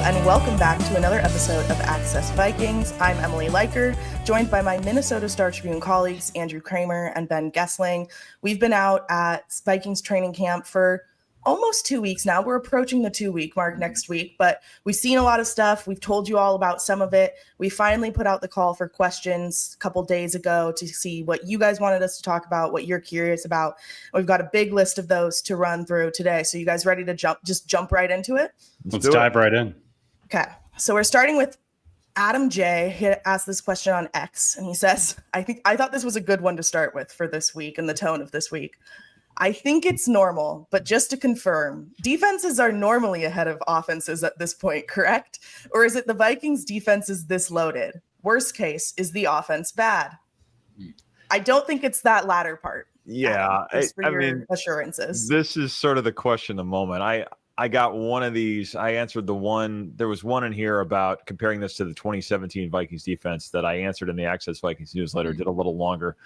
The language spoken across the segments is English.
and welcome back to another episode of Access Vikings. I'm Emily Leiker, joined by my Minnesota Star Tribune colleagues, Andrew Krammer and Ben Goessling. We've been out at Vikings training camp for almost 2 weeks now. We're approaching the 2-week mark next week, but we've seen a lot of stuff. We've told you all about some of it. We finally put out the call for questions a couple days ago to see what you guys wanted us to talk about, what you're curious about. We've got a big list of those to run through today. So you guys ready to jump right into it? Let's dive right in. Okay. So we're starting with Adam J. He asked this question on X, and he says, I thought this was a good one to start with for this week and the tone of this week. I think it's normal, but just to confirm, defenses are normally ahead of offenses at this point, correct? Or is it the Vikings defense is this loaded? Worst case, is the offense bad? I don't think it's that latter part. Yeah, I mean, assurances. This is sort of the question of the moment. I got one of these. I answered the one. There was one in here about comparing this to the 2017 Vikings defense that I answered in the Access Vikings newsletter. Did a little longer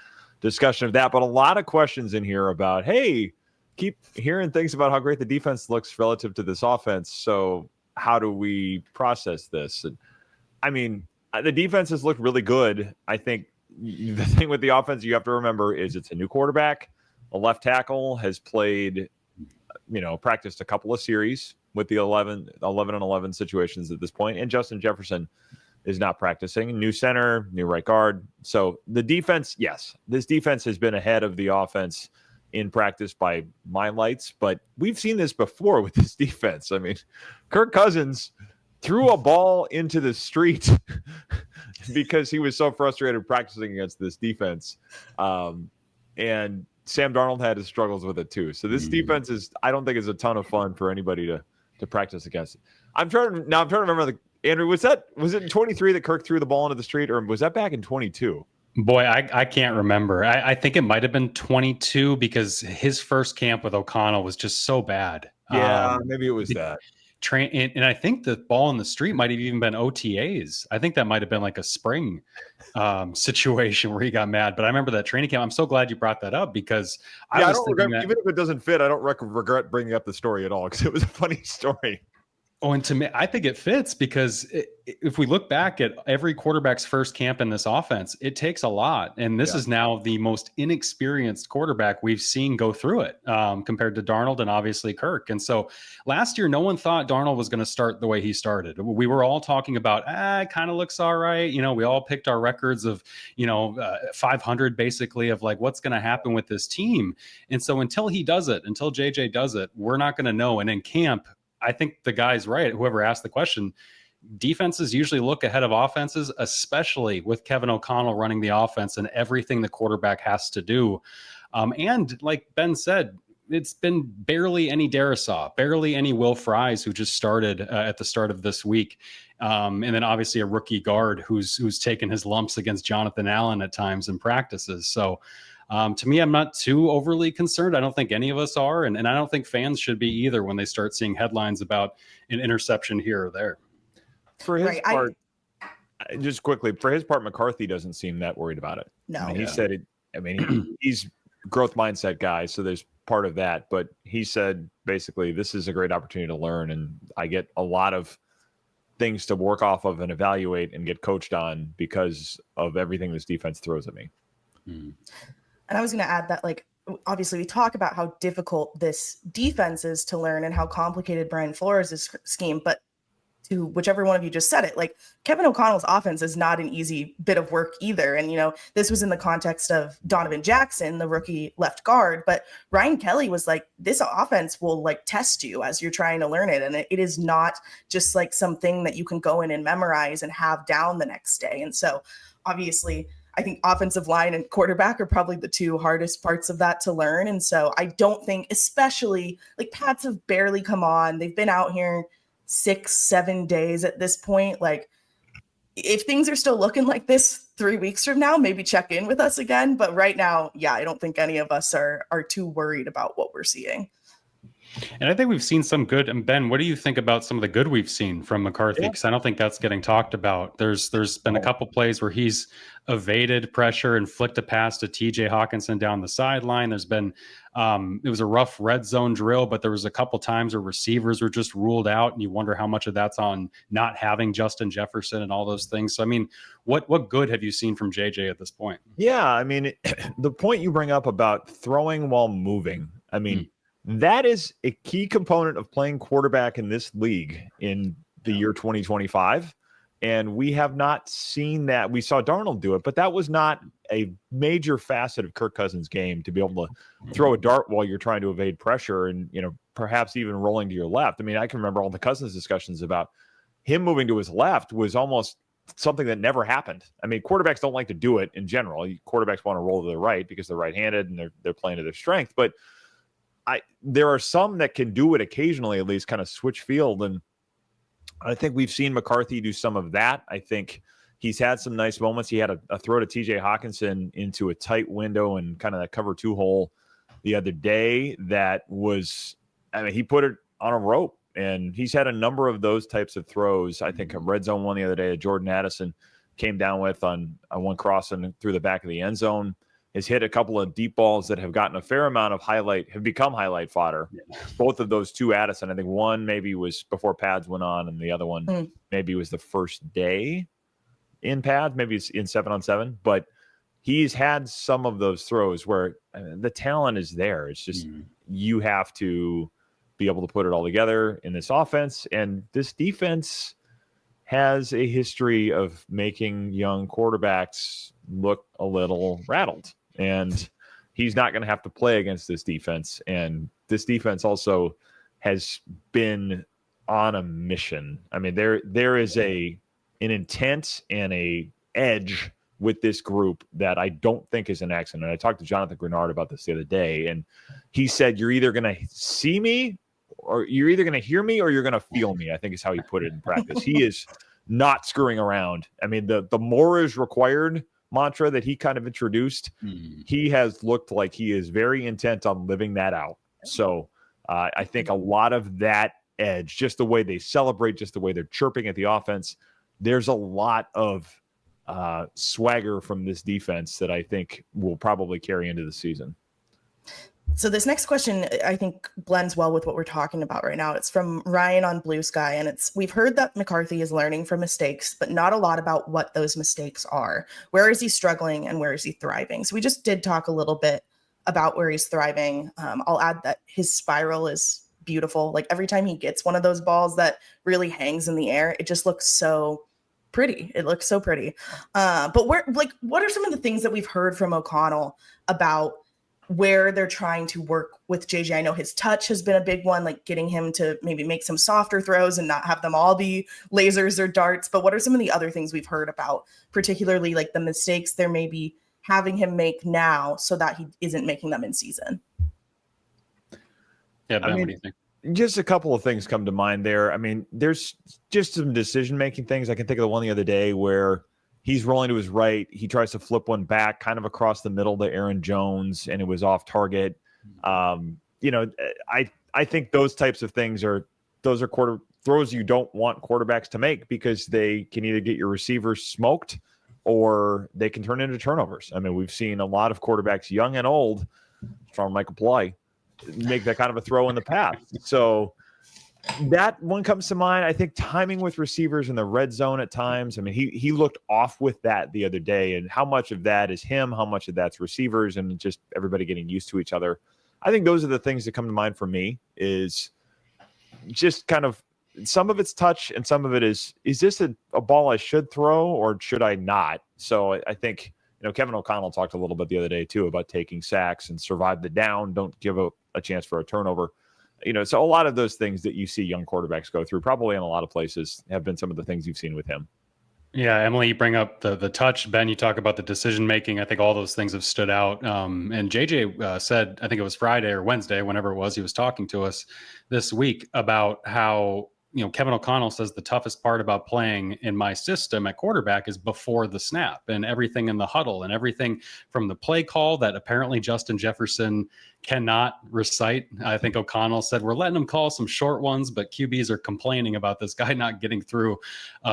discussion of that, but a lot of questions in here about, hey, keep hearing things about how great the defense looks relative to this offense. So how do we process this? And I mean, the defense has looked really good. I think the thing with the offense you have to remember is it's a new quarterback. A left tackle has played, practiced a couple of series with the 11 and 11 situations at this point, and Justin Jefferson is not practicing. New center, new right guard. So the defense, yes, this defense has been ahead of the offense in practice by my lights, but we've seen this before with this defense. I mean, Kirk Cousins threw a ball into the street because he was so frustrated practicing against this defense. And Sam Darnold had his struggles with it too. So this defense I don't think is a ton of fun for anybody to practice against. I'm trying to remember Andrew, was it in 23 that Kirk threw the ball into the street, or was that back in 22? Boy, I can't remember. I think it might have been 22 because his first camp with O'Connell was just so bad. Yeah, maybe it was that. And I think the ball in the street might have even been OTAs. I think that might have been like a spring situation where he got mad. But I remember that training camp. I'm so glad you brought that up because I don't regret, even if it doesn't fit, I don't regret bringing up the story at all because it was a funny story. Oh, and to me, I think it fits because if we look back at every quarterback's first camp in this offense, it takes a lot. And this is now the most inexperienced quarterback we've seen go through it compared to Darnold and obviously Kirk. And so last year, no one thought Darnold was going to start the way he started. We were all talking about, it kind of looks all right. We all picked our records of, 500 basically of like what's going to happen with this team. And so until he does it, until JJ does it, we're not going to know. And in camp, I think the guy's right. Whoever asked the question, defenses usually look ahead of offenses, especially with Kevin O'Connell running the offense and everything the quarterback has to do. And like Ben said, it's been barely any Darisaw, barely any Will Fries, who just started at the start of this week. And then obviously a rookie guard who's taken his lumps against Jonathan Allen at times in practices. So to me, I'm not too overly concerned. I don't think any of us are. And I don't think fans should be either when they start seeing headlines about an interception here or there. For his part, just quickly, for his part, McCarthy doesn't seem that worried about it. No. He said it. I mean, he's growth mindset guy, so there's part of that. But he said, basically, this is a great opportunity to learn. And I get a lot of things to work off of and evaluate and get coached on because of everything this defense throws at me. And I was going to add that, obviously we talk about how difficult this defense is to learn and how complicated Brian Flores' scheme, but to whichever one of you just said it, Kevin O'Connell's offense is not an easy bit of work either. And, this was in the context of Donovan Jackson, the rookie left guard, but Ryan Kelly was like, this offense will test you as you're trying to learn it. And it is not just something that you can go in and memorize and have down the next day. And so obviously I think offensive line and quarterback are probably the two hardest parts of that to learn. And so I don't think, especially Pats have barely come on. They've been out here 6-7 days at this point. If things are still looking like this 3 weeks from now, maybe check in with us again. But right now, I don't think any of us are too worried about what we're seeing. And I think we've seen some good. And Ben, what do you think about some of the good we've seen from McCarthy? Because I don't think that's getting talked about. There's been a couple plays where he's evaded pressure and flicked a pass to TJ Hawkinson down the sideline. There's been it was a rough red zone drill, but there was a couple times where receivers were just ruled out, and you wonder how much of that's on not having Justin Jefferson and all those things. So I mean, what good have you seen from JJ at this point? Yeah, I mean, the point you bring up about throwing while moving, I mean, that is a key component of playing quarterback in this league in the year 2025. And we have not seen that. We saw Darnold do it, but that was not a major facet of Kirk Cousins' game, to be able to throw a dart while you're trying to evade pressure and, perhaps even rolling to your left. I mean, I can remember all the Cousins discussions about him moving to his left was almost something that never happened. I mean, quarterbacks don't like to do it in general. Quarterbacks want to roll to the right because they're right-handed and they're playing to their strength. But there are some that can do it occasionally, at least kind of switch field. And I think we've seen McCarthy do some of that. I think he's had some nice moments. He had a throw to TJ Hawkinson into a tight window and kind of that cover 2 hole the other day that was, I mean, he put it on a rope, and he's had a number of those types of throws. I think a red zone one the other day that Jordan Addison came down with on one crossing through the back of the end zone. Has hit a couple of deep balls that have gotten a fair amount of have become highlight fodder. Yeah. Both of those to Addison. I think one maybe was before pads went on, and the other one maybe was the first day in pads, maybe it's in 7-on-7. But he's had some of those throws where the talent is there. It's just you have to be able to put it all together in this offense. And this defense has a history of making young quarterbacks look a little rattled. And he's not going to have to play against this defense. And this defense also has been on a mission. I mean, there is an intent and a edge with this group that I don't think is an accident. And I talked to Jonathan Grenard about this the other day, and he said, you're either going to see me, or you're either going to hear me, or you're going to feel me, I think is how he put it in practice. He is not screwing around. I mean, the more is required mantra that he kind of introduced, he has looked like he is very intent on living that out. So I think a lot of that edge, just the way they celebrate, just the way they're chirping at the offense, there's a lot of swagger from this defense that I think will probably carry into the season. So this next question, I think, blends well with what we're talking about right now. It's from Ryan on Blue Sky, and we've heard that McCarthy is learning from mistakes, but not a lot about what those mistakes are. Where is he struggling and where is he thriving? So we just did talk a little bit about where he's thriving. I'll add that his spiral is beautiful. Like every time he gets one of those balls that really hangs in the air, it just looks so pretty. It looks so pretty. But what are some of the things that we've heard from O'Connell about where they're trying to work with JJ? I know his touch has been a big one, like getting him to maybe make some softer throws and not have them all be lasers or darts. But what are some of the other things we've heard about, particularly like the mistakes they're maybe having him make now so that he isn't making them in season? Yeah, Ben, what do you think? Just a couple of things come to mind there. I mean, there's just some decision-making things. I can think of the one the other day where he's rolling to his right. He tries to flip one back kind of across the middle to Aaron Jones, and it was off target. I think those types of things are throws you don't want quarterbacks to make, because they can either get your receivers smoked or they can turn into turnovers. I mean, we've seen a lot of quarterbacks, young and old, from Michael Ply, make that kind of a throw in the past. So that one comes to mind. I think timing with receivers in the red zone at times. I mean, he looked off with that the other day, and how much of that is him, how much of that's receivers, and just everybody getting used to each other. I think those are the things that come to mind for me, is just kind of some of it's touch and some of it is this a ball I should throw or should I not? So I think, Kevin O'Connell talked a little bit the other day too about taking sacks and survive the down. Don't give a chance for a turnover. So a lot of those things that you see young quarterbacks go through, probably in a lot of places, have been some of the things you've seen with him. Yeah, Emily, you bring up the touch. Ben, you talk about the decision making. I think all those things have stood out. And JJ said, I think it was Friday or Wednesday, whenever it was, he was talking to us this week about how Kevin O'Connell says the toughest part about playing in my system at quarterback is before the snap and everything in the huddle and everything from the play call that apparently Justin Jefferson cannot recite. I think O'Connell said we're letting him call some short ones, but QBs are complaining about this guy not getting through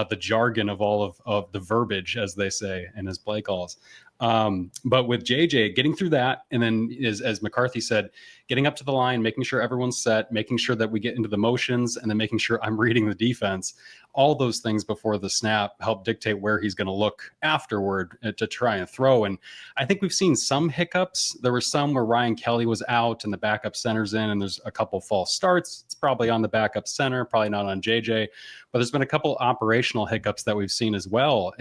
the jargon of all of the verbiage, as they say, in his play calls. But with JJ getting through that, and then as McCarthy said, getting up to the line, making sure everyone's set, making sure that we get into the motions, and then making sure I'm reading the defense, all those things before the snap help dictate where he's going to look afterward to try and throw. And I think we've seen some hiccups. There were some where Ryan Kelly was out and the backup center's in, and there's a couple false starts. It's probably on the backup center, probably not on JJ, but there's been a couple operational hiccups that we've seen as well.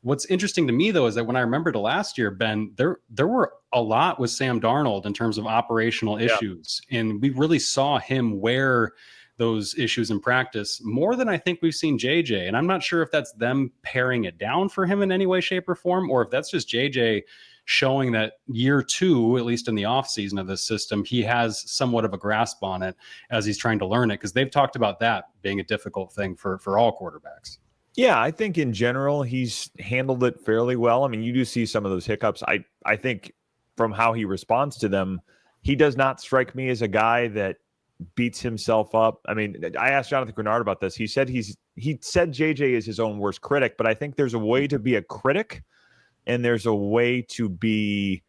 What's interesting to me, though, is that when I remember to last year, Ben, there were a lot with Sam Darnold in terms of operational issues. And we really saw him wear those issues in practice more than I think we've seen JJ. And I'm not sure if that's them paring it down for him in any way, shape, or form, or if that's just JJ showing that year 2, at least in the offseason of this system, he has somewhat of a grasp on it as he's trying to learn it, because they've talked about that being a difficult thing for all quarterbacks. Yeah, I think in general, he's handled it fairly well. I mean, you do see some of those hiccups. I think from how he responds to them, he does not strike me as a guy that beats himself up. I mean, I asked Jonathan Grenard about this. He said JJ is his own worst critic, but I think there's a way to be a critic and there's a way to be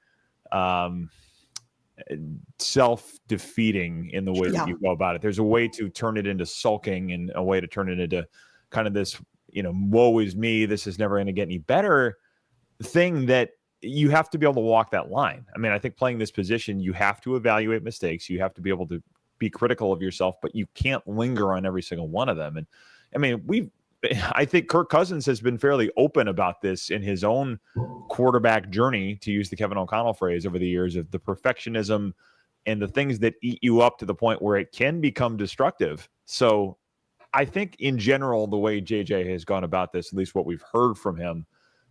self-defeating in the way that you go about it. There's a way to turn it into sulking and a way to turn it into kind of this, woe is me, this is never going to get any better thing, that you have to be able to walk that line. I mean, I think playing this position, you have to evaluate mistakes. You have to be able to be critical of yourself, but you can't linger on every single one of them. And I mean, I think Kirk Cousins has been fairly open about this in his own quarterback journey, to use the Kevin O'Connell phrase, over the years, of the perfectionism and the things that eat you up to the point where it can become destructive. So I think in general, the way JJ has gone about this, at least what we've heard from him,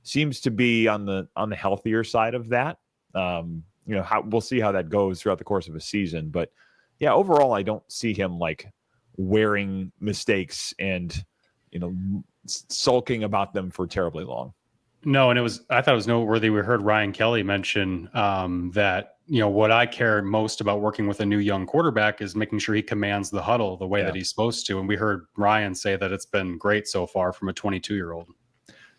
seems to be on the healthier side of that. We'll see how that goes throughout the course of a season, but yeah, overall, I don't see him like wearing mistakes and sulking about them for terribly long. No, and I thought it was noteworthy. We heard Ryan Kelly mention that, what I care most about working with a new young quarterback is making sure he commands the huddle the way that he's supposed to. And we heard Ryan say that it's been great so far from a 22-year-old.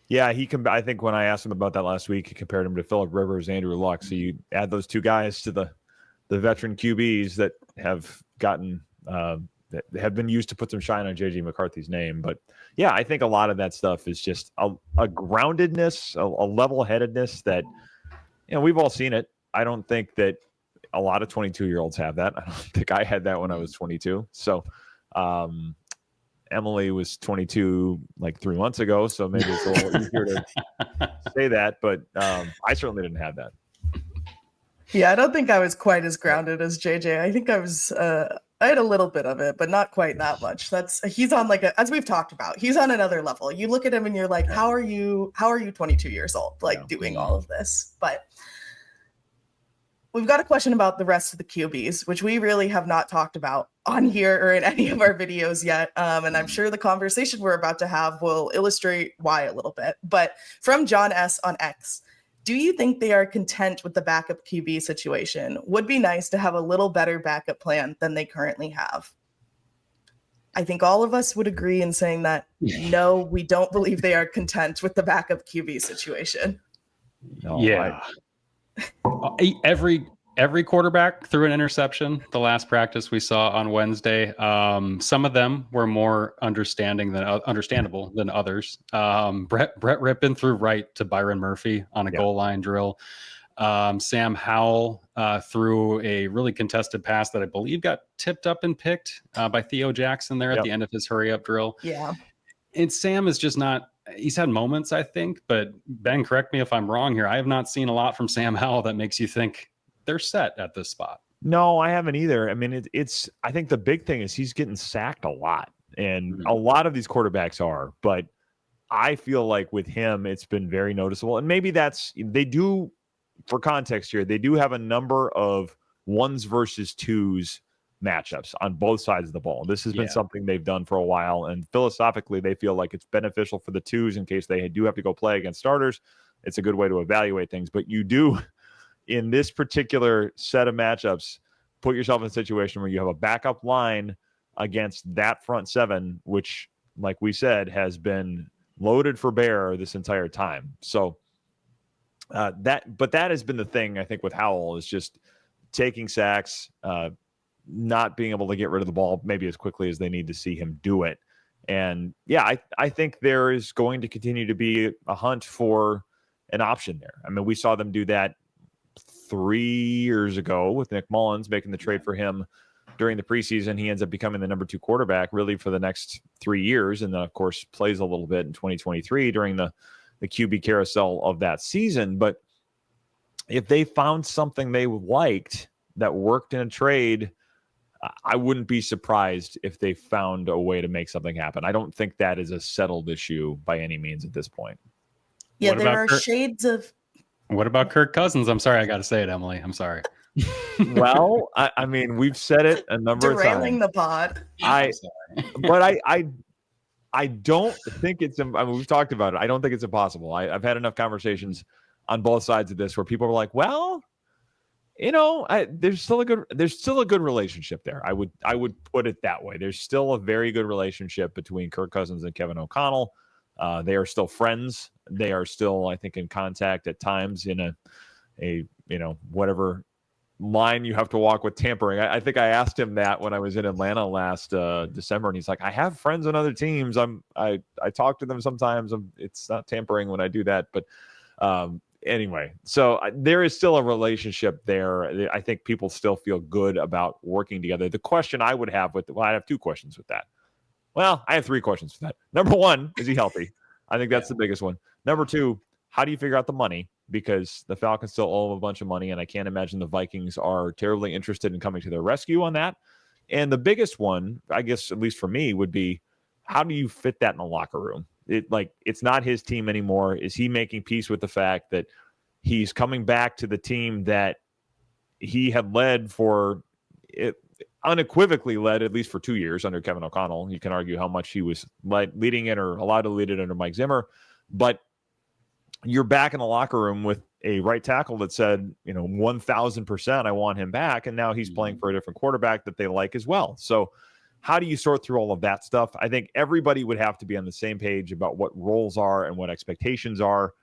Yeah, I think when I asked him about that last week, he compared him to Phillip Rivers, Andrew Luck. So you add those two guys to the veteran QBs that have gotten that have been used to put some shine on JJ McCarthy's name. But yeah, I think a lot of that stuff is just a groundedness, a level-headedness that, we've all seen it. I don't think that a lot of 22-year-olds have that. I don't think I had that when I was 22. So Emily was 22 like 3 months ago, so maybe it's a little easier to say that. But I certainly didn't have that. Yeah, I don't think I was quite as grounded as JJ. I think I was I had a little bit of it, but not quite that much. He's on as we've talked about, he's on another level. You look at him and you're like, how are you 22 years old, doing all of this? But we've got a question about the rest of the QBs, which we really have not talked about on here or in any of our videos yet. And I'm sure the conversation we're about to have will illustrate why a little bit. But from John S. on X, do you think they are content with the backup QB situation? Would be nice to have a little better backup plan than they currently have. I think all of us would agree in saying that, no, we don't believe they are content with the backup QB situation. No, yeah. Every quarterback threw an interception the last practice we saw on Wednesday. Some of them were more understandable than others. Brett Rippon threw right to Byron Murphy on a goal line drill. Sam Howell threw a really contested pass that I believe got tipped up and picked by Theo Jackson there at the end of his hurry up drill. Yeah. And Sam is just not, he's had moments, I think, but Ben, correct me if I'm wrong here. I have not seen a lot from Sam Howell that makes you think they're set at this spot. No, I haven't either. I mean, I think the big thing is he's getting sacked a lot, and a lot of these quarterbacks are, but I feel like with him, it's been very noticeable. And maybe they do, for context here, they do have a number of 1s versus 2s matchups on both sides of the ball. This has been something they've done for a while, and philosophically they feel like it's beneficial for the twos in case they do have to go play against starters. It's a good way to evaluate things, but you do in this particular set of matchups put yourself in a situation where you have a backup line against that front seven, which, like we said, has been loaded for bear this entire time. So that has been the thing, I think, with Howell, is just taking sacks, not being able to get rid of the ball maybe as quickly as they need to see him do it. And I think there is going to continue to be a hunt for an option there. I mean, we saw them do that 3 years ago with Nick Mullins, making the trade for him during the preseason. He ends up becoming the number 2 quarterback really for the next 3 years. And then, of course, plays a little bit in 2023 during the QB carousel of that season. But if they found something they liked that worked in a trade, I wouldn't be surprised if they found a way to make something happen. I don't think that is a settled issue by any means at this point. Yeah, there are shades of... What about Kirk Cousins? I'm sorry, I got to say it, Emily. I'm sorry. Well, I mean, we've said it a number of times. Derailing the pod. But I don't think it's... I mean, we've talked about it. I don't think it's impossible. I've had enough conversations on both sides of this where people are like, well, you know, there's still a good relationship there. I would put it that way. There's still a very good relationship between Kirk Cousins and Kevin O'Connell. They are still friends. They are still, I think, in contact at times in a you know, whatever line you have to walk with tampering. I think I asked him that when I was in Atlanta last December, and he's like, I have friends on other teams. I talk to them sometimes. It's not tampering when I do that, but anyway, so there is still a relationship there. I think people still feel good about working together. The question I would have I have 2 questions with that. Well, I have 3 questions for that. Number 1, is he healthy? I think that's the biggest one. Number 2, how do you figure out the money? Because the Falcons still owe him a bunch of money, and I can't imagine the Vikings are terribly interested in coming to their rescue on that. And the biggest one, I guess, at least for me, would be, how do you fit that in the locker room? It's not his team anymore. Is he making peace with the fact that he's coming back to the team that he had led unequivocally led, at least for 2 years under Kevin O'Connell? You can argue how much he was leading it or allowed to lead it under Mike Zimmer, but you're back in the locker room with a right tackle that said, 1,000% I want him back. And now he's playing for a different quarterback that they like as well. So how do you sort through all of that stuff? I think everybody would have to be on the same page about what roles are and what expectations are.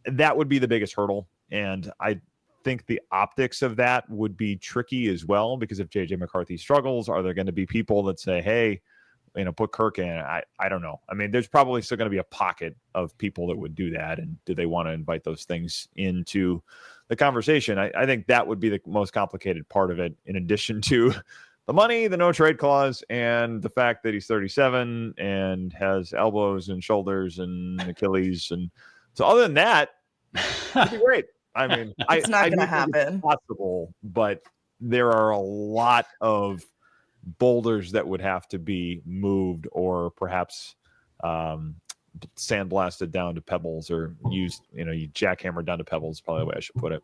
That would be the biggest hurdle. And I think the optics of that would be tricky as well, because if JJ McCarthy struggles, are there going to be people that say, hey, put Kirk in? I don't know. I mean, there's probably still going to be a pocket of people that would do that. And do they want to invite those things into the conversation? I think that would be the most complicated part of it, in addition to the money, the no trade clause, and the fact that he's 37 and has elbows and shoulders and Achilles. And so other than that, it'd be great. I mean, it's not going to happen. It's possible, but there are a lot of boulders that would have to be moved, or perhaps sandblasted down to pebbles, or used, you jackhammer down to pebbles, probably the way I should put it.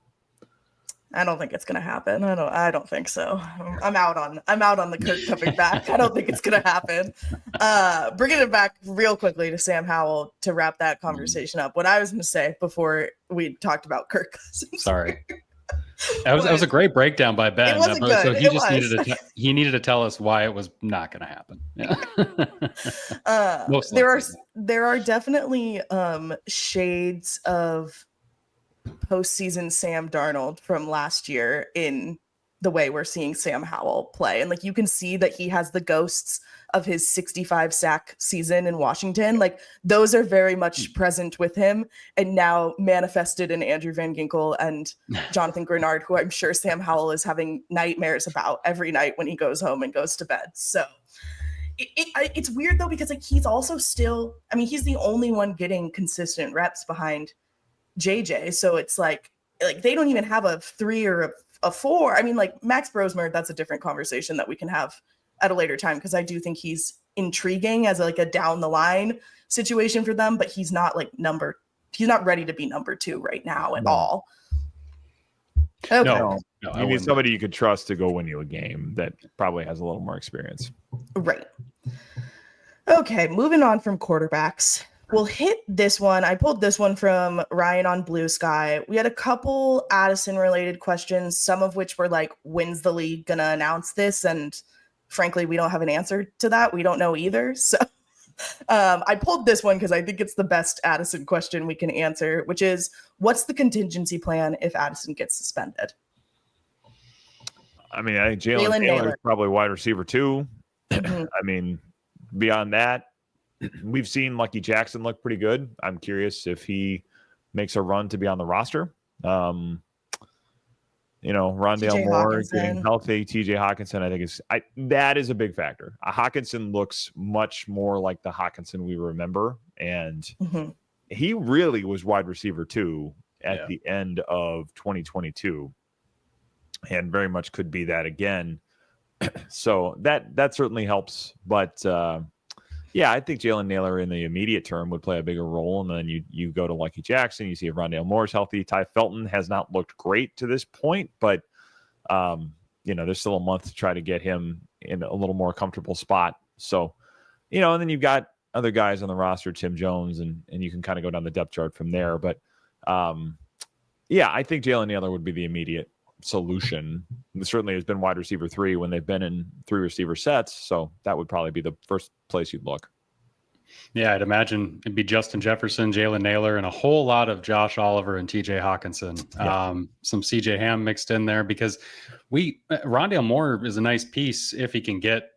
I don't think it's going to happen. I don't think so. I'm out on the Kirk coming back. I don't think it's going to happen. Bringing it back real quickly to Sam Howell to wrap that conversation up. What I was going to say before we talked about Kirk Cousins. Sorry. That was a great breakdown by Ben. It wasn't good. So he just needed to tell us why it was not going to happen. Yeah. There are definitely shades of postseason Sam Darnold from last year in the way we're seeing Sam Howell play. And you can see that he has the ghosts of his 65 sack season in Washington. Those are very much present with him, and now manifested in Andrew Van Ginkel and Jonathan Grenard, who I'm sure Sam Howell is having nightmares about every night when he goes home and goes to bed. So it's weird though, because he's also still, he's the only one getting consistent reps behind JJ. So it's like they don't even have a 3 or a 4. Max Brosmer, that's a different conversation that we can have at a later time, because I do think he's intriguing as a down the line situation for them, but he's not he's not ready to be number 2 right now at all. Okay. No, You I need wouldn't. somebody you could trust to go win you a game that probably has a little more experience. Right. Okay, moving on from quarterbacks. We'll hit this one. I pulled this one from Ryan on Blue Sky. We had a couple Addison-related questions, some of which were like, when's the league going to announce this? And frankly, we don't have an answer to that. We don't know either. So I pulled this one because I think it's the best Addison question we can answer, which is, what's the contingency plan if Addison gets suspended? I mean, I think Jalen Naylor is probably wide receiver 2. Mm-hmm. I mean, beyond that, we've seen Lucky Jackson look pretty good. I'm curious if he makes a run to be on the roster. Rondale Moore getting healthy, TJ Hawkinson, I think that is a big factor. Hawkinson looks much more like the Hawkinson we remember, and he really was wide receiver 2 at the end of 2022, and very much could be that again. So that certainly helps, but I think Jalen Naylor in the immediate term would play a bigger role. And then you go to Lucky Jackson, you see if Rondale Moore's healthy. Ty Felton has not looked great to this point, but there's still a month to try to get him in a little more comfortable spot. So, and then you've got other guys on the roster, Tim Jones, and you can kind of go down the depth chart from there. But I think Jalen Naylor would be the immediate solution. It certainly has been wide receiver 3 when they've been in 3 receiver sets, so that would probably be the first place you'd look. Yeah, I'd imagine it'd be Justin Jefferson, Jalen Naylor, and a whole lot of Josh Oliver and TJ Hawkinson. Some CJ Ham mixed in there, because Rondale Moore is a nice piece if he can get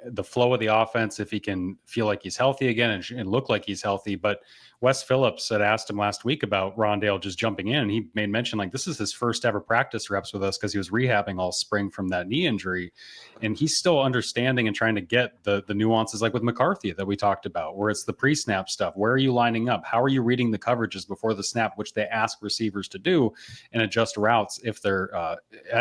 the flow of the offense, if he can feel like he's healthy again and look like he's healthy. But Wes Phillips had asked him last week about Rondale just jumping in, and he made mention like this is his first ever practice reps with us because he was rehabbing all spring from that knee injury, and he's still understanding and trying to get the nuances like with McCarthy that we talked about, where it's the pre-snap stuff. Where are you lining up? How are you reading the coverages before the snap, which they ask receivers to do, and adjust routes if they're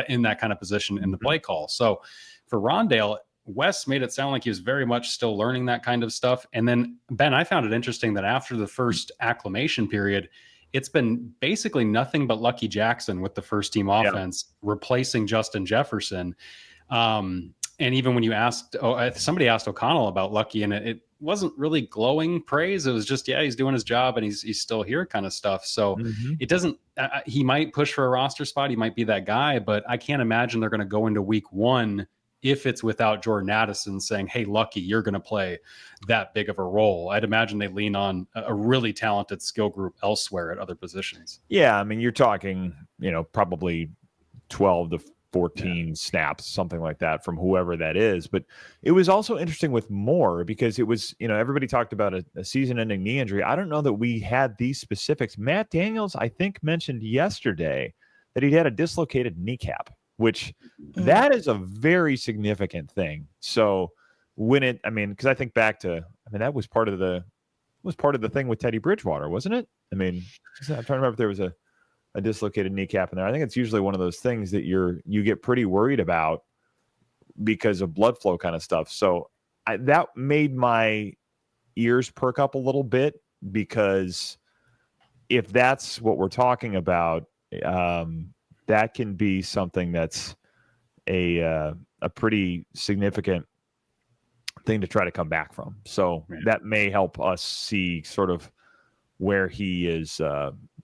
in that kind of position in the play call. So for Rondale, Wes made it sound like he was very much still learning that kind of stuff. And then, Ben, I found it interesting that after the first acclimation period, it's been basically nothing but Lucky Jackson with the first team offense replacing Justin Jefferson. And even when you asked, somebody asked O'Connell about Lucky, and it wasn't really glowing praise. It was just, he's doing his job and he's still here kind of stuff. So it doesn't, he might push for a roster spot. He might be that guy, but I can't imagine they're going to go into week 1 if it's without Jordan Addison saying, hey, Lucky, you're going to play that big of a role. I'd imagine they lean on a really talented skill group elsewhere at other positions. Yeah, I mean, you're talking, probably 12 to 14 snaps, something like that from whoever that is. But it was also interesting with Moore because it was, everybody talked about a season-ending knee injury. I don't know that we had these specifics. Matt Daniels, I think, mentioned yesterday that he had a dislocated kneecap, which that is a very significant thing. So because I think back to, that was part of the thing with Teddy Bridgewater, wasn't it? I'm trying to remember if there was a dislocated kneecap in there. I think it's usually one of those things that you get pretty worried about because of blood flow kind of stuff. So that made my ears perk up a little bit, because if that's what we're talking about, that can be something that's a pretty significant thing to try to come back from. So that may help us see sort of where he is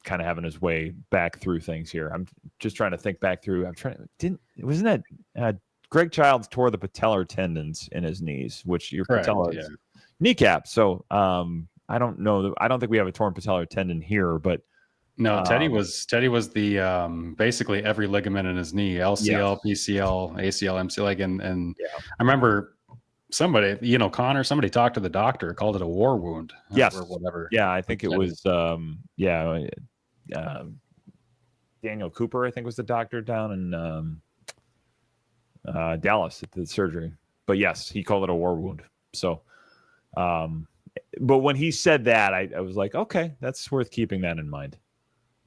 kind of having his way back through things here. I'm just trying to think back through. Wasn't that Greg Childs tore the patellar tendons in his knees, which your patella is kneecap. So I don't know. I don't think we have a torn patellar tendon here, but no, Teddy was the basically every ligament in his knee, LCL, PCL, ACL, MCL, and I remember somebody, Connor, somebody talked to the doctor, called it a war wound. Or whatever. Yeah, I think it was Daniel Cooper, I think, was the doctor down in Dallas at the surgery. But yes, he called it a war wound. So but when he said that, I was like, okay, that's worth keeping that in mind.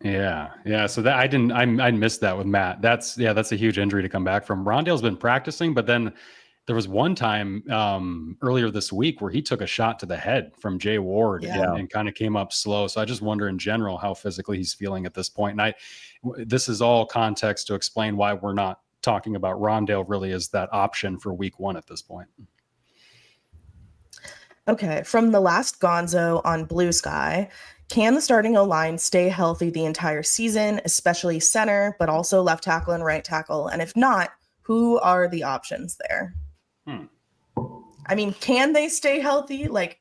Yeah. So that I missed that with Matt. That's a huge injury to come back from. Rondale's been practicing, but then There was one time earlier this week where he took a shot to the head from Jay Ward and kind of came up slow. So I just wonder in general how physically he's feeling at this point. And this is all context to explain why we're not talking about Rondale really as that option for week 1 at this point. Okay, from the last Gonzo on Blue Sky, can the starting O-line stay healthy the entire season, especially center, but also left tackle and right tackle? And if not, who are the options there? I mean, can they stay healthy? Like,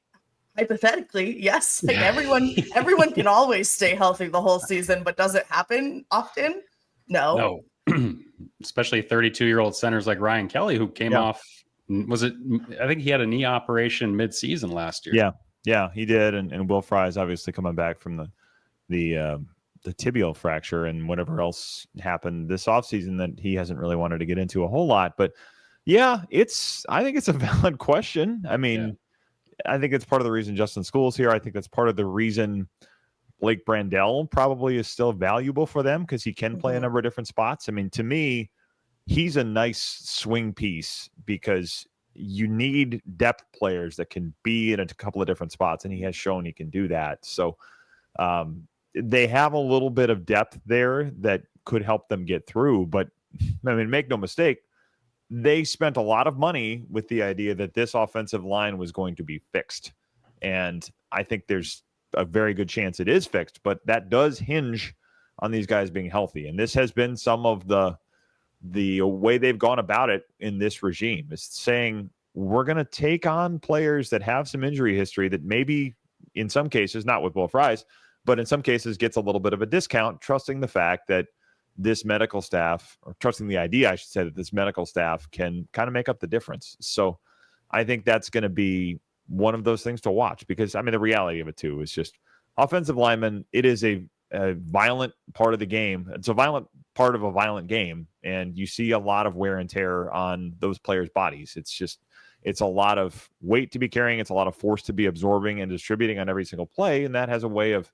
hypothetically, yes. Like everyone can always stay healthy the whole season, but does it happen often? No. Especially 32-year-old centers like Ryan Kelly, who came off. I think he had a knee operation mid-season last year. Yeah, he did. And Will Fries obviously coming back from the tibial fracture and whatever else happened this offseason that he hasn't really wanted to get into a whole lot. But yeah, I think it's a valid question. I mean, I think it's part of the reason Justin School's here. I think that's part of the reason Blake Brandell probably is still valuable for them because he can play a number of different spots. I mean, to me, he's a nice swing piece because you need depth players that can be in a couple of different spots, and he has shown he can do that. So they have a little bit of depth there that could help them get through. But, I mean, make no mistake, they spent a lot of money with the idea that this offensive line was going to be fixed. And I think there's a very good chance it is fixed, but that does hinge on these guys being healthy. And this has been some of the way they've gone about it in this regime, is saying we're going to take on players that have some injury history that maybe in some cases, not with Will Fries, but in some cases gets a little bit of a discount, trusting the fact that this medical staff, or trusting the idea, I should say, that this medical staff can kind of make up the difference. So I think that's going to be one of those things to watch because, I mean, the reality of it too is just offensive linemen. It is a violent part of the game. It's a violent part of a violent game. And you see a lot of wear and tear on those players' bodies. It's a lot of weight to be carrying. It's a lot of force to be absorbing and distributing on every single play. And that has a way of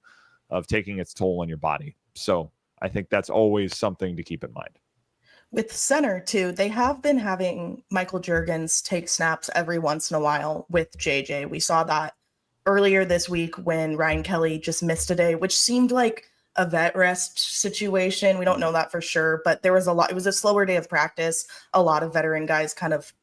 taking its toll on your body. So I think that's always something to keep in mind. With center, too, they have been having Michael Juergens take snaps every once in a while with JJ. We saw that earlier this week when Ryan Kelly just missed a day, which seemed like a vet rest situation. We don't know that for sure, but there was it was a slower day of practice. A lot of veteran guys kind of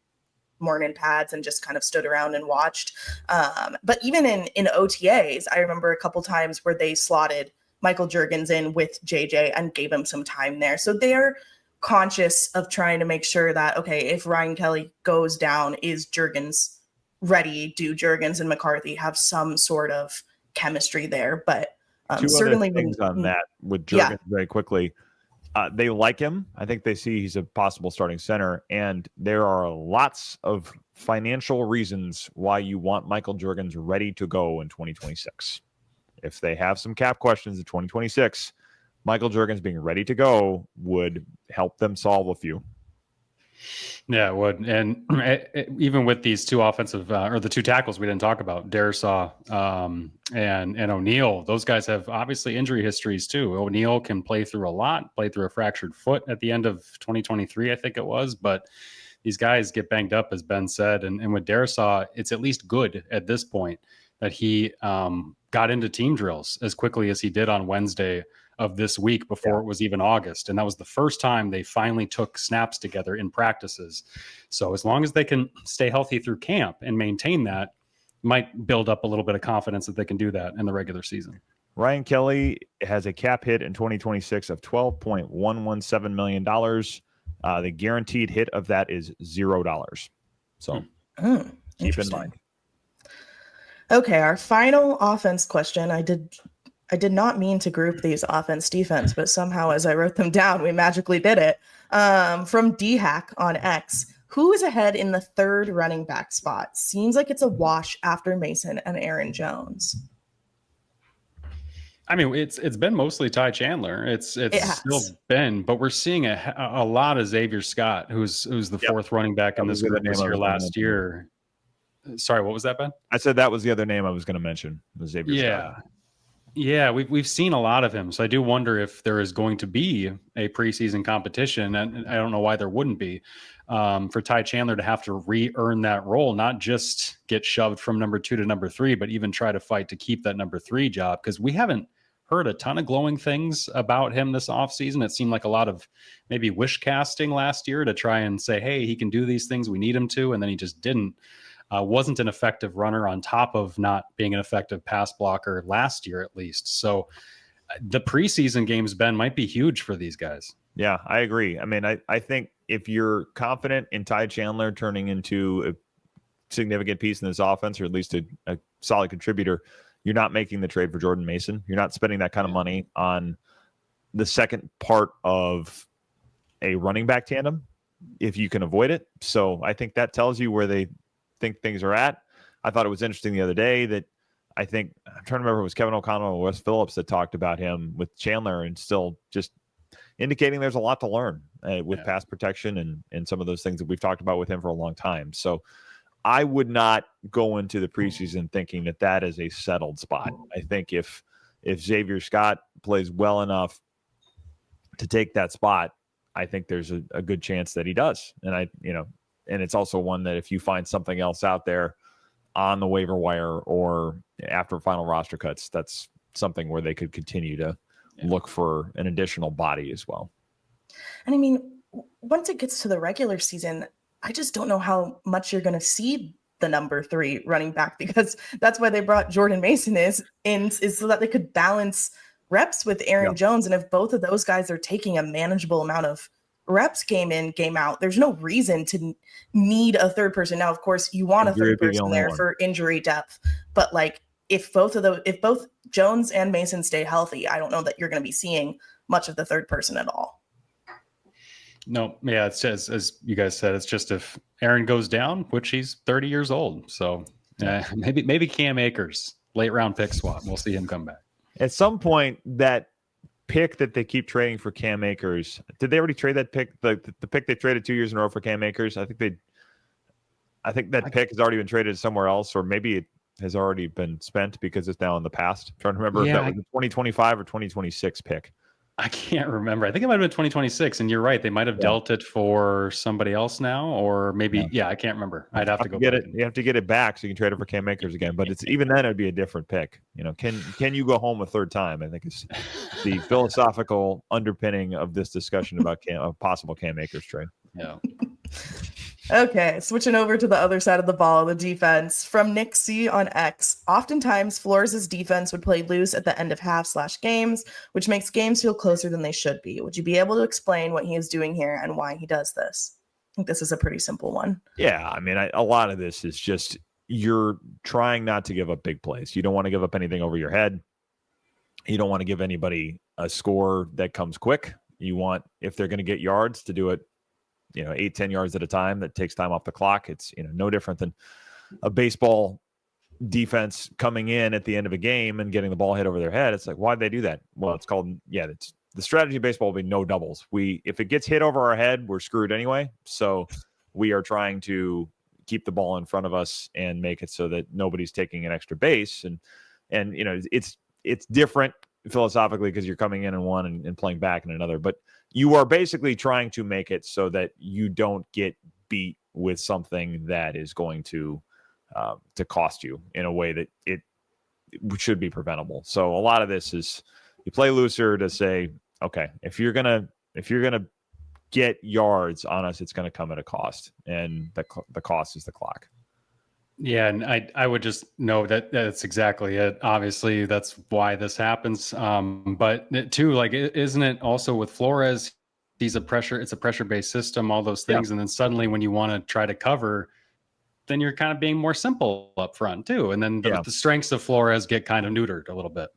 morning pads and just kind of stood around and watched. But even in OTAs, I remember a couple times where they slotted Michael Juergens in with JJ and gave him some time there. So they're conscious of trying to make sure that, okay, if Ryan Kelly goes down, is Juergens ready? Do Juergens and McCarthy have some sort of chemistry there? But certainly things on that with Juergens very quickly. They like him. I think they see he's a possible starting center, and there are lots of financial reasons why you want Michael Juergens ready to go in 2026. If they have some cap questions in 2026, Michael Juergens being ready to go would help them solve a few. Yeah, it would. And even with these two offensive or the two tackles we didn't talk about, Darisaw and O'Neal, those guys have obviously injury histories too. O'Neal can play through a lot, play through a fractured foot at the end of 2023, I think it was. But these guys get banged up, as Ben said. And with Darisaw, it's at least good at this point that he got into team drills as quickly as he did on Wednesday of this week before it was even August. And that was the first time they finally took snaps together in practices. So as long as they can stay healthy through camp and maintain that, might build up a little bit of confidence that they can do that in the regular season. Ryan Kelly has a cap hit in 2026 of $12.117 million. The guaranteed hit of that is $0. So keep in mind. Okay, our final offense question. I did not mean to group these offense defense, but somehow as I wrote them down, we magically did it. From DHack on X, who is ahead in the third running back spot? Seems like it's a wash after Mason and Aaron Jones. I mean, it's been mostly Ty Chandler. It's still been, but we're seeing a lot of Xavier Scott, who's the fourth running back in this group this year last year. Sorry, what was that, Ben? I said that was the other name I was going to mention. Was Xavier Scott. Yeah, we've seen a lot of him, so I do wonder if there is going to be a preseason competition, and I don't know why there wouldn't be, for Ty Chandler to have to re-earn that role, not just get shoved from number 2 to number 3, but even try to fight to keep that number 3 job, because we haven't heard a ton of glowing things about him this offseason. It seemed like a lot of maybe wish casting last year to try and say, hey, he can do these things, we need him to, and then he just didn't. Wasn't an effective runner on top of not being an effective pass blocker last year, at least. So the preseason games, Ben, might be huge for these guys. Yeah, I agree. I mean, I think if you're confident in Ty Chandler turning into a significant piece in this offense, or at least a solid contributor, you're not making the trade for Jordan Mason. You're not spending that kind of money on the second part of a running back tandem if you can avoid it. So I think that tells you where they think things are at. I thought it was interesting the other day that I'm trying to remember if it was Kevin O'Connell or Wes Phillips that talked about him with Chandler, and still just indicating there's a lot to learn with pass protection and some of those things that we've talked about with him for a long time. So I would not go into the preseason thinking that is a settled spot. I think if Xavier Scott plays well enough to take that spot, I think there's a good chance that he does. And and it's also one that if you find something else out there on the waiver wire or after final roster cuts, that's something where they could continue to look for an additional body as well. And I mean, once it gets to the regular season, I just don't know how much you're going to see the number 3 running back, because that's why they brought Jordan Mason is so that they could balance reps with Aaron Jones. And if both of those guys are taking a manageable amount of reps game in, game out, there's no reason to need a third person. Now, of course, you want a third person there for injury depth, but like if both Jones and Mason stay healthy, I don't know that you're going to be seeing much of the third person at all. No, yeah, it's just, as you guys said, it's just if Aaron goes down, which he's 30 years old. So maybe Cam Akers, late round pick swap. We'll see him come back. At some point, that pick that they keep trading for Cam Akers, did they already trade that pick? The pick they traded 2 years in a row for Cam Akers? I think that pick has already been traded somewhere else, or maybe it has already been spent because it's now in the past. I'm trying to remember if that was a 2025 or 2026 pick. I can't remember. I think it might have been 2026, and you're right. They might have dealt it for somebody else now, or maybe, I can't rember. I'd have to go get it. You have to get it back so you can trade it for Cam Akers again. But it's even then, it'd be a different pick. Can you go home a third time? I think it's the philosophical underpinning of this discussion about a possible Cam Akers trade. Yeah. Okay, switching over to the other side of the ball, the defense. From Nick C on X, oftentimes Flores' defense would play loose at the end of half/games, which makes games feel closer than they should be. Would you be able to explain what he is doing here and why he does this? I think this is a pretty simple one. Yeah, I mean, a lot of this is just you're trying not to give up big plays. You don't want to give up anything over your head. You don't want to give anybody a score that comes quick. You want, if they're going to get yards, to do it 8-10 yards at a time. That takes time off the clock. It's no different than a baseball defense coming in at the end of a game and getting the ball hit over their head. It's like, why'd they do that? Well, it's called, it's the strategy of baseball will be no doubles. If it gets hit over our head, we're screwed anyway. So we are trying to keep the ball in front of us and make it so that nobody's taking an extra base. And it's different philosophically because you're coming in one and playing back in another, but you are basically trying to make it so that you don't get beat with something that is going to cost you in a way that it should be preventable. So a lot of this is you play looser to say, okay, if you're gonna get yards on us, it's going to come at a cost, and the cost is the clock. Yeah, and I would just know that that's exactly it. Obviously, that's why this happens. But too, like, isn't it also with Flores? It's a pressure-based system, all those things, and then suddenly when you want to try to cover, then you're kind of being more simple up front too, and then the strengths of Flores get kind of neutered a little bit.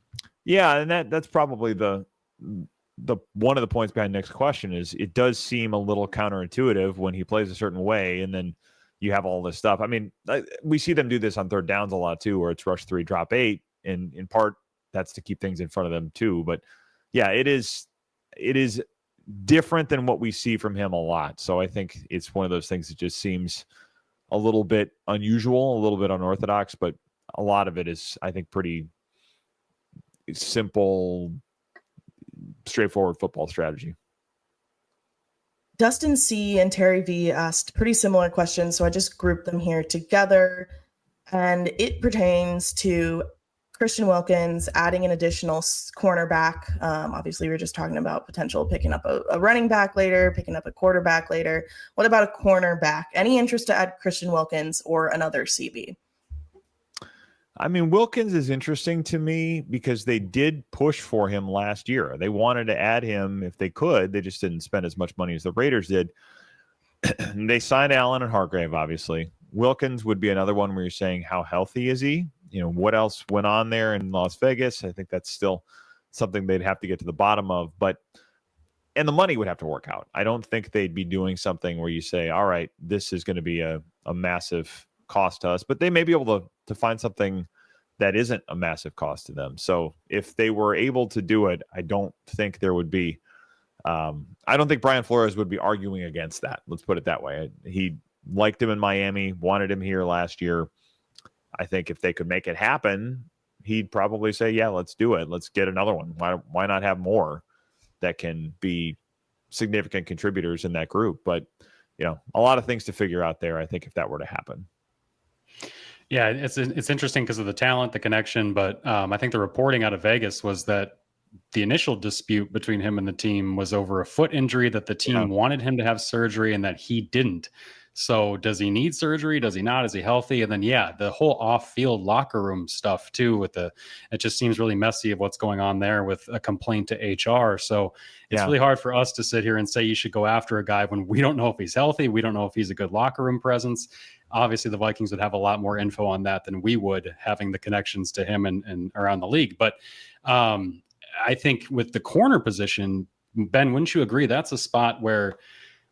Yeah, and that's probably the one of the points behind Nick's question is it does seem a little counterintuitive when he plays a certain way, and then you have all this stuff. I mean, we see them do this on third downs a lot too, where it's rush 3, drop 8, and in part that's to keep things in front of them too. But yeah, it is different than what we see from him a lot. So I think it's one of those things that just seems a little bit unusual, a little bit unorthodox, but a lot of it is, I think, pretty simple, straightforward football strategy. Dustin C. and Terry V. asked pretty similar questions, so I just grouped them here together. And it pertains to Christian Wilkins adding an additional cornerback. Obviously, we were just talking about potential picking up a running back later, picking up a quarterback later. What about a cornerback? Any interest to add Christian Wilkins or another CB? I mean, Wilkins is interesting to me because they did push for him last year. They wanted to add him if they could. They just didn't spend as much money as the Raiders did. They signed Allen and Hargrave, obviously. Wilkins would be another one where you're saying, how healthy is he? You know, what else went on there in Las Vegas? I think that's still something they'd have to get to the bottom of. And the money would have to work out. I don't think they'd be doing something where you say, all right, this is going to be a massive cost to us. But they may be able to find something that isn't a massive cost to them. So if they were able to do it, I don't think there would be I don't think Brian Flores would be arguing against that. Let's put it that way. He liked him in Miami, wanted him here last year. I think if they could make it happen, he'd probably say, yeah, let's do it. Let's get another one. Why not have more that can be significant contributors in that group? But, you know, a lot of things to figure out there, I think, if that were to happen. Yeah, it's interesting because of the talent, the connection, but I think the reporting out of Vegas was that the initial dispute between him and the team was over a foot injury that the team wanted him to have surgery and that he didn't. So does he need surgery? Does he not? Is he healthy? And then, the whole off-field locker room stuff too, it just seems really messy of what's going on there with a complaint to HR. So it's really hard for us to sit here and say you should go after a guy when we don't know if he's healthy. We don't know if he's a good locker room presence. Obviously the Vikings would have a lot more info on that than we would, having the connections to him and around the league. But I think with the corner position, Ben, wouldn't you agree? That's a spot where,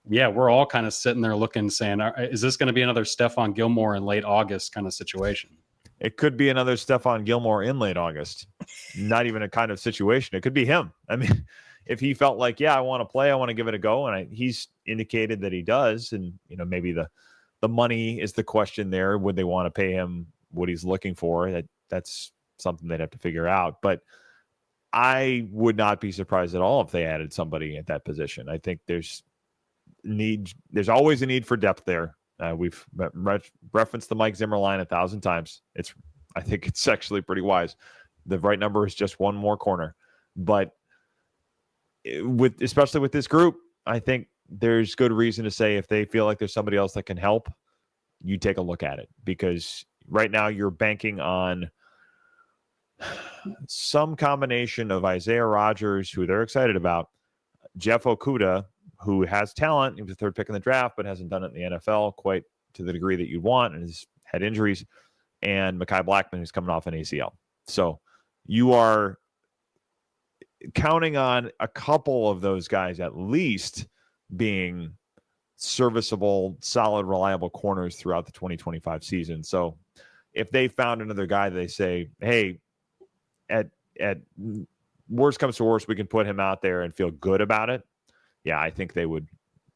we're all kind of sitting there looking, saying, is this going to be another Stephon Gilmore in late August kind of situation? It could be another Stephon Gilmore in late August. Not even a kind of situation. It could be him. I mean, if he felt like, I want to play, I want to give it a go, and he's indicated that he does, and maybe the money is the question there. Would they want to pay him what he's looking for? That's something they'd have to figure out. But I would not be surprised at all if they added somebody at that position. I think there's always a need for depth there. We've referenced the Mike Zimmer line 1,000 times. I think it's actually pretty wise. The right number is just one more corner. But especially with this group, I think there's good reason to say if they feel like there's somebody else that can help, you take a look at it. Because right now you're banking on some combination of Isaiah Rodgers, who they're excited about, Jeff Okudah, who has talent. He was the third pick in the draft, but hasn't done it in the NFL quite to the degree that you'd want and has had injuries, and Mekhi Blackman, who's coming off an ACL. So you are counting on a couple of those guys at least being serviceable, solid, reliable corners throughout the 2025 season. So if they found another guy, they say, hey, at worst comes to worst, we can put him out there and feel good about it. I think they would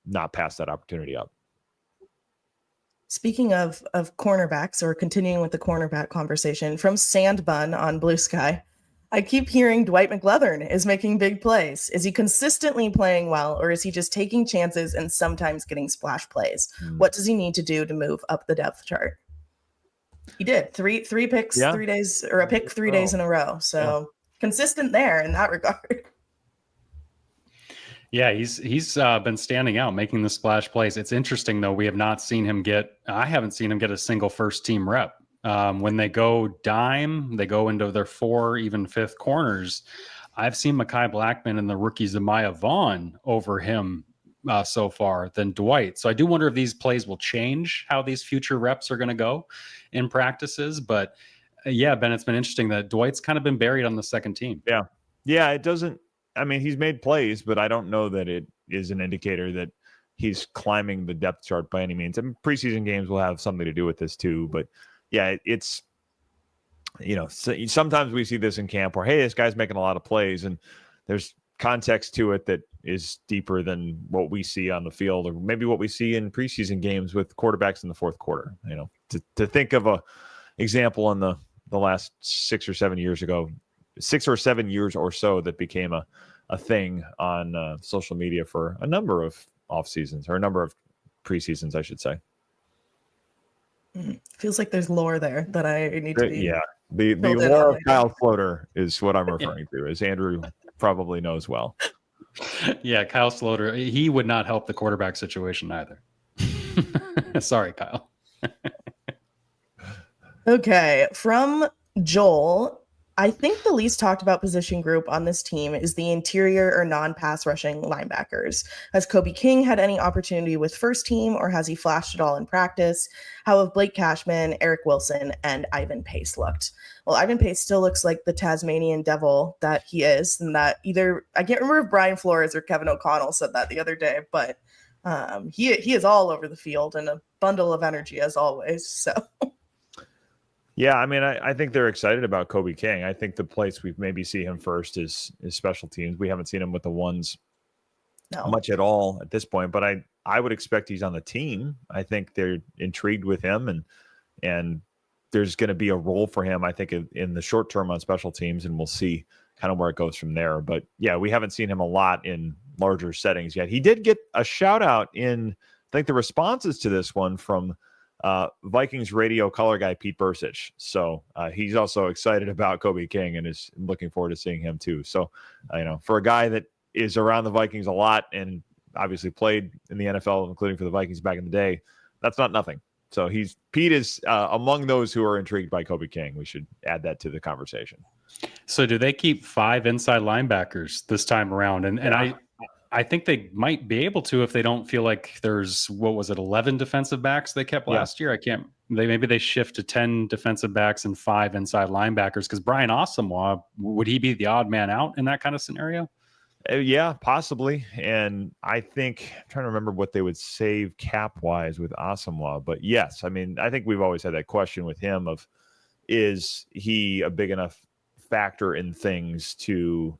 not pass that opportunity up. Speaking of cornerbacks, or continuing with the cornerback conversation, from Sandbun on Blue Sky, I keep hearing Dwight McLevern is making big plays. Is he consistently playing well, or is he just taking chances and sometimes getting splash plays? What does he need to do to move up the depth chart? He did three picks, 3 days, or a pick 3 days in a row. So consistent there in that regard. Yeah, he's been standing out, making the splash plays. It's interesting, though. I haven't seen him get a single first team rep. When they go dime, they go into their 4, even 5th corners. I've seen Mekhi Blackman and the rookie Zemiah Vaughn over him so far than Dwight. So I do wonder if these plays will change how these future reps are going to go in practices. But Ben, it's been interesting that Dwight's kind of been buried on the second team. Yeah, it doesn't. I mean, he's made plays, but I don't know that it is an indicator that he's climbing the depth chart by any means. I mean, preseason games will have something to do with this too. But it's, sometimes we see this in camp where, hey, this guy's making a lot of plays, and there's context to it that is deeper than what we see on the field, or maybe what we see in preseason games with quarterbacks in the fourth quarter. To think of a example in the last 6 or 7 years ago, 6 or 7 years or so that became a thing on social media for a number of off seasons, or a number of preseasons, I should say. Feels like there's lore there that I need to be. Yeah, the lore of Kyle Floater is what I'm referring to, as Andrew probably knows well. Yeah, Kyle Sloter, he would not help the quarterback situation either. Sorry, Kyle. Okay, from Joel, I think the least talked about position group on this team is the interior or non-pass rushing linebackers. Has Kobe King had any opportunity with first team, or has he flashed at all in practice? How have Blake Cashman, Eric Wilson, and Ivan Pace looked? Well, Ivan Pace still looks like the Tasmanian devil that he is, and that either, I can't remember if Brian Flores or Kevin O'Connell said that the other day, but he is all over the field and a bundle of energy as always. So. Yeah, I mean, I think they're excited about Kobe King. I think the place we maybe see him first is special teams. We haven't seen him with the ones much at all at this point, but I would expect he's on the team. I think they're intrigued with him, and there's going to be a role for him, I think, in the short term on special teams, and we'll see kind of where it goes from there. But yeah, we haven't seen him a lot in larger settings yet. He did get a shout out in, I think, the responses to this one from Vikings radio color guy Pete Bursich. So he's also excited about Kobe King and is looking forward to seeing him too. So for a guy that is around the Vikings a lot and obviously played in the NFL, including for the Vikings back in the day, that's not nothing. So Pete is among those who are intrigued by Kobe King. We should add that to the conversation. So do they keep 5 inside linebackers this time around? And I think they might be able to if they don't feel like there's, 11 defensive backs they kept last year. Maybe they shift to 10 defensive backs and 5 inside linebackers, because Brian Osamoah, would he be the odd man out in that kind of scenario? Yeah, possibly. And I think, I'm trying to remember what they would save cap wise with Osamoah, but yes, I mean, I think we've always had that question with him of, is he a big enough factor in things to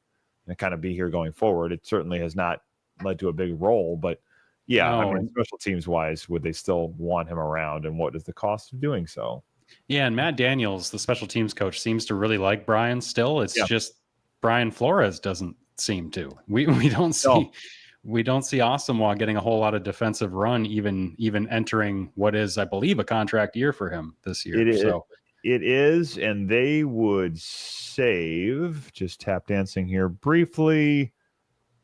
kind of be here going forward? It certainly has not led to a big role, but yeah, I mean, special teams wise, would they still want him around, and what is the cost of doing so? Yeah, and Matt Daniels, the special teams coach, seems to really like Brian still. It's just Brian Flores doesn't seem to. We don't see Osamoah getting a whole lot of defensive run, even entering what is, I believe, a contract year for him this year. It is, and they would save, just tap dancing here briefly,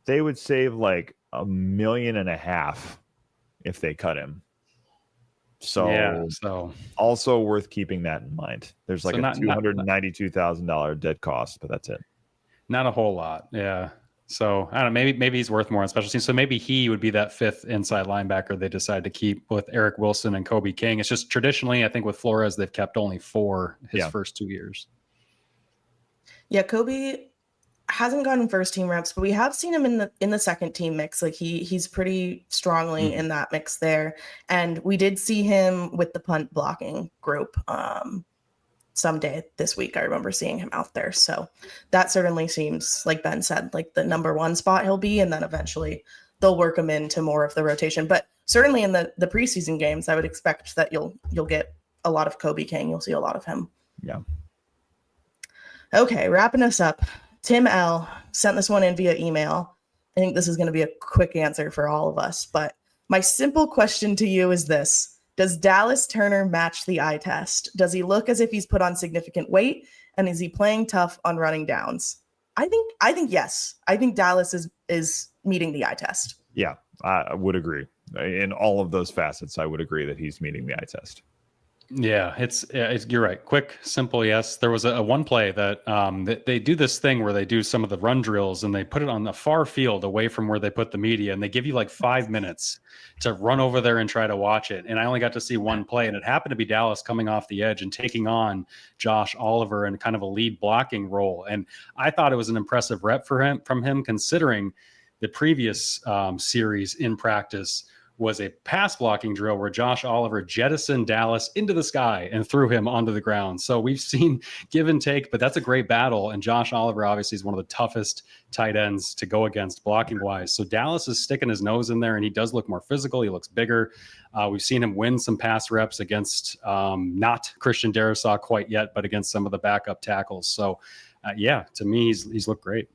they would save like $1.5 million if they cut him. So also worth keeping that in mind. There's like a $292,000 dead cost, but that's it. Not a whole lot. Yeah. So I don't know, maybe he's worth more on special teams. So maybe he would be that 5th inside linebacker they decide to keep with Eric Wilson and Kobe King. It's just traditionally, I think with Flores, they've kept only 4 his first 2 years. Yeah, Kobe hasn't gotten first team reps, but we have seen him in the second team mix. Like he's pretty strongly in that mix there. And we did see him with the punt blocking group someday this week. I remember seeing him out there. So that certainly seems, like Ben said, like the number 1 spot he'll be, and then eventually they'll work him into more of the rotation. But certainly in the preseason games, I would expect that you'll get a lot of Kobe King. You'll see a lot of him. Yeah. Okay, wrapping us up. Tim L sent this one in via email. I think this is going to be a quick answer for all of us, but my simple question to you is this: does Dallas Turner match the eye test? Does he look as if he's put on significant weight, and is he playing tough on running downs? I think yes. I think Dallas is meeting the eye test. Yeah, I would agree. In all of those facets, I would agree that he's meeting the eye test. Yeah, it's you're right. Quick, simple, yes. There was a one play that they do this thing where they do some of the run drills and they put it on the far field away from where they put the media, and they give you like 5 minutes to run over there and try to watch it. And I only got to see one play, and it happened to be Dallas coming off the edge and taking on Josh Oliver in kind of a lead blocking role. And I thought it was an impressive rep from him, considering the previous series in practice was a pass blocking drill where Josh Oliver jettisoned Dallas into the sky and threw him onto the ground. So we've seen give and take, but that's a great battle. And Josh Oliver obviously is one of the toughest tight ends to go against blocking wise. So Dallas is sticking his nose in there, and he does look more physical. He looks bigger. We've seen him win some pass reps against not Christian Darrisaw quite yet, but against some of the backup tackles. So Yeah, to me, he's looked great.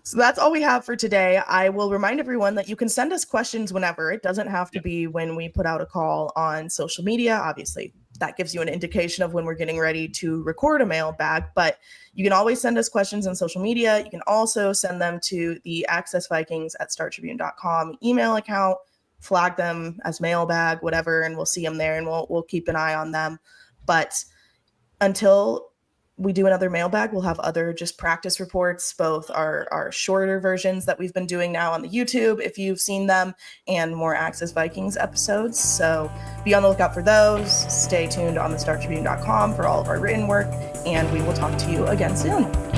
So that's all we have for today. I will remind everyone that you can send us questions whenever. It doesn't have to be when we put out a call on social media. Obviously, that gives you an indication of when we're getting ready to record a mailbag, but you can always send us questions on social media. You can also send them to the accessvikings@startribune.com email account, flag them as mailbag, whatever, and we'll see them there and we'll keep an eye on them. But until we do another mailbag, we'll have other just practice reports, both our shorter versions that we've been doing now on the YouTube, if you've seen them, and more Access Vikings episodes. So be on the lookout for those. Stay tuned on the StarTribune.com for all of our written work, and we will talk to you again soon.